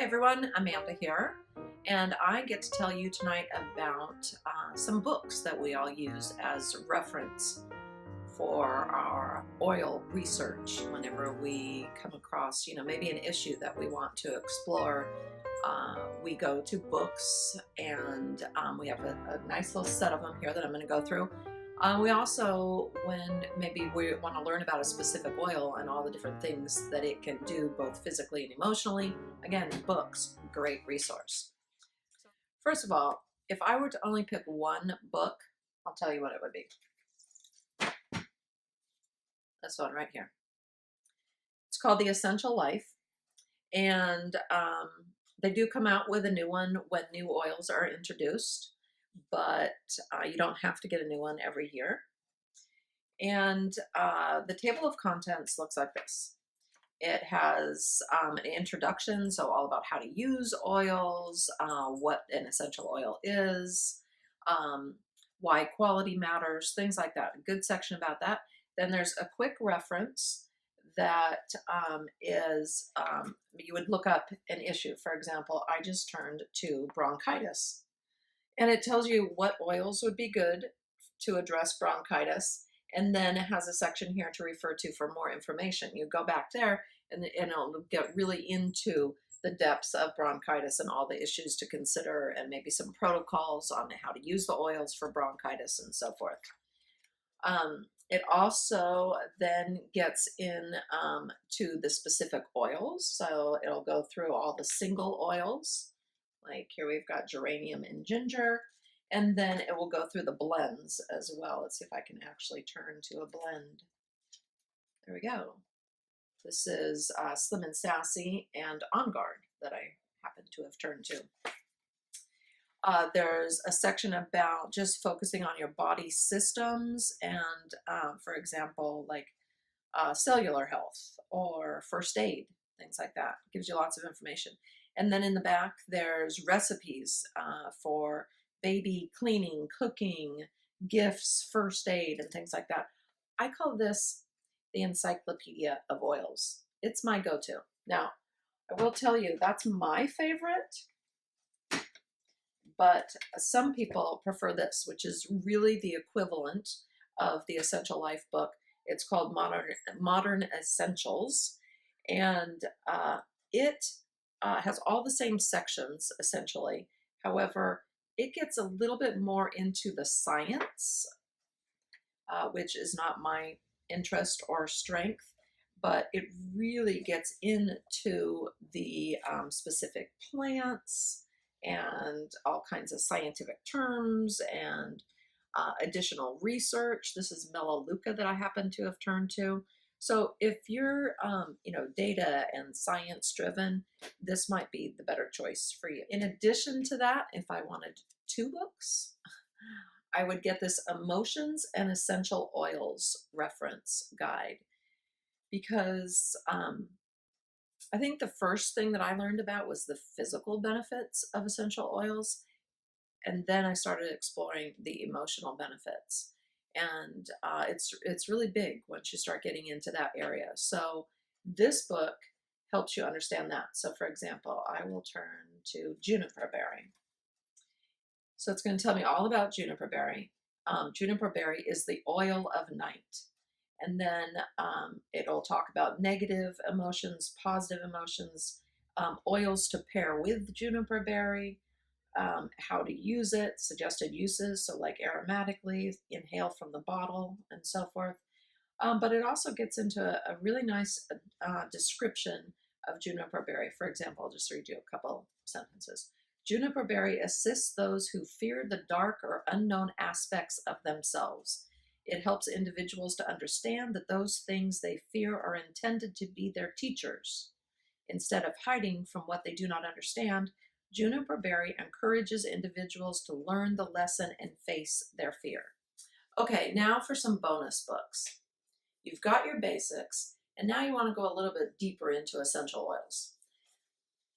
everyone, Amanda here, and I get to tell you tonight about some books that we all use as reference for our oil research whenever we come across, maybe an issue that we want to explore. We go to books, and we have a nice little set of them here that I'm going to go through. We also, when maybe we want to learn about a specific oil and all the different things that it can do both physically and emotionally, again, books, great resource. First of all, if I were to only pick one book, I'll tell you what it would be. This one right here. It's called The Essential Life, and they do come out with a new one when new oils are introduced, but you don't have to get a new one every year. And the table of contents looks like this. It has an introduction, so all about how to use oils, what an essential oil is, why quality matters, things like that. A good section about that. Then there's a quick reference that is, you would look up an issue. For example, I just turned to bronchitis. And it tells you what oils would be good to address bronchitis. And then it has a section here to refer to for more information. You go back there and it'll get really into the depths of bronchitis and all the issues to consider, and maybe some protocols on how to use the oils for bronchitis and so forth. It also then gets in to the specific oils. So it'll go through all the single oils. Like here we've got geranium and ginger, and then it will go through the blends as well. Let's see if I can actually turn to a blend. There we go. This is Slim and Sassy and On Guard that I happen to have turned to. There's a section about just focusing on your body systems and, for example, like cellular health or first aid, things like that. It gives you lots of information. And then in the back, there's recipes for baby cleaning, cooking, gifts, first aid, and things like that. I call this the encyclopedia of oils. It's my go-to. Now, I will tell you, that's my favorite, but some people prefer this, which is really the equivalent of the Essential Life book. It's called Modern Essentials, and it has all the same sections, essentially. However, it gets a little bit more into the science, which is not my interest or strength, but it really gets into the specific plants and all kinds of scientific terms and additional research. This is Melaleuca that I happen to have turned to. So if you're, data and science driven, this might be the better choice for you. In addition to that, if I wanted two books, I would get this Emotions and Essential Oils reference guide, because I think the first thing that I learned about was the physical benefits of essential oils, and then I started exploring the emotional benefits. And it's really big once you start getting into that area. So this book helps you understand that. So for example, I will turn to juniper berry. So it's going to tell me all about juniper berry. Juniper berry is the oil of night. And then it'll talk about negative emotions, positive emotions, oils to pair with juniper berry, how to use it, suggested uses, so like aromatically, inhale from the bottle, and so forth. But it also gets into a really nice description of juniper berry. For example, I'll just read you a couple sentences. Juniper berry assists those who fear the dark or unknown aspects of themselves. It helps individuals to understand that those things they fear are intended to be their teachers. Instead of hiding from what they do not understand, juniper berry encourages individuals to learn the lesson and face their fear. Okay, now for some bonus books. You've got your basics, and now you want to go a little bit deeper into essential oils.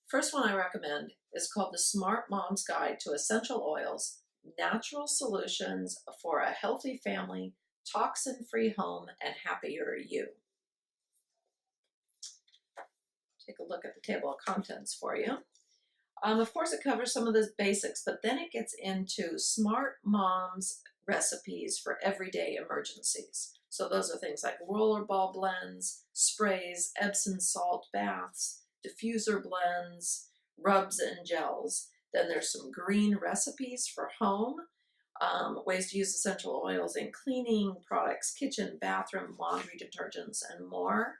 First one I recommend is called The Smart Mom's Guide to Essential Oils, Natural Solutions for a Healthy Family, Toxin-Free Home, and Happier You. Take a look at the table of contents for you. Of course, it covers some of the basics, but then it gets into smart moms recipes for everyday emergencies. So those are things like rollerball blends, sprays, Epsom salt baths, diffuser blends, rubs and gels. Then there's some green recipes for home, ways to use essential oils in cleaning products, kitchen, bathroom, laundry detergents, and more.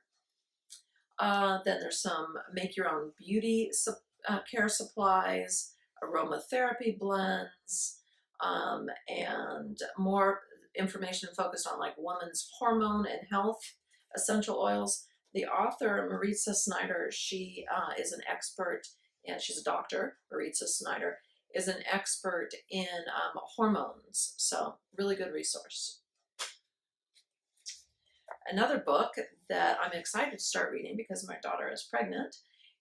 Then there's some make your own beauty care supplies, aromatherapy blends, and more information focused on like women's hormone and health essential oils. The author, Maritza Snyder, she is an expert, and she's a doctor. Maritza Snyder is an expert in hormones, so really good resource. Another book that I'm excited to start reading because my daughter is pregnant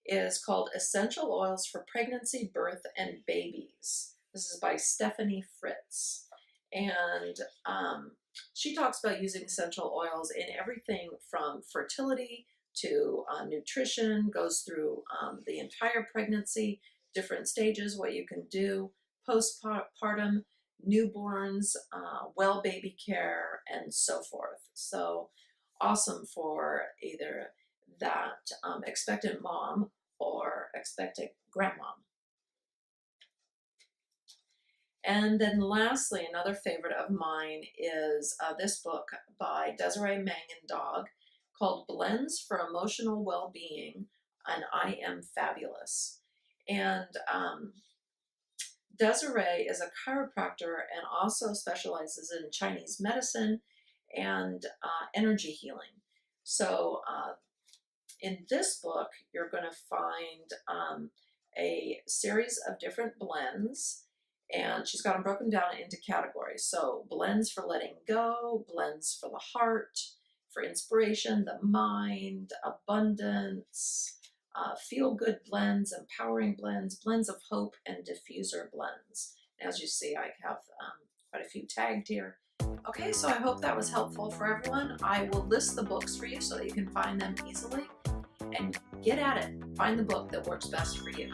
is called Essential Oils for Pregnancy, Birth, and Babies. This is by Stephanie Fritz. And she talks about using essential oils in everything from fertility to nutrition, goes through the entire pregnancy, different stages, what you can do, postpartum, newborns, well baby care, and so forth. So awesome for either that expectant mom or expectant grandmom. And then lastly, another favorite of mine is this book by Desiree Mangan-Dog called Blends for Emotional Well-Being and I Am Fabulous. And Desiree is a chiropractor and also specializes in Chinese medicine and energy healing. So in this book, you're going to find a series of different blends, and she's got them broken down into categories. So blends for letting go, blends for the heart, for inspiration, the mind, abundance, feel-good blends, empowering blends, blends of hope, and diffuser blends. As you see, I have quite a few tagged here. Okay, so I hope that was helpful for everyone. I will list the books for you so that you can find them easily, and get at it. Find the book that works best for you.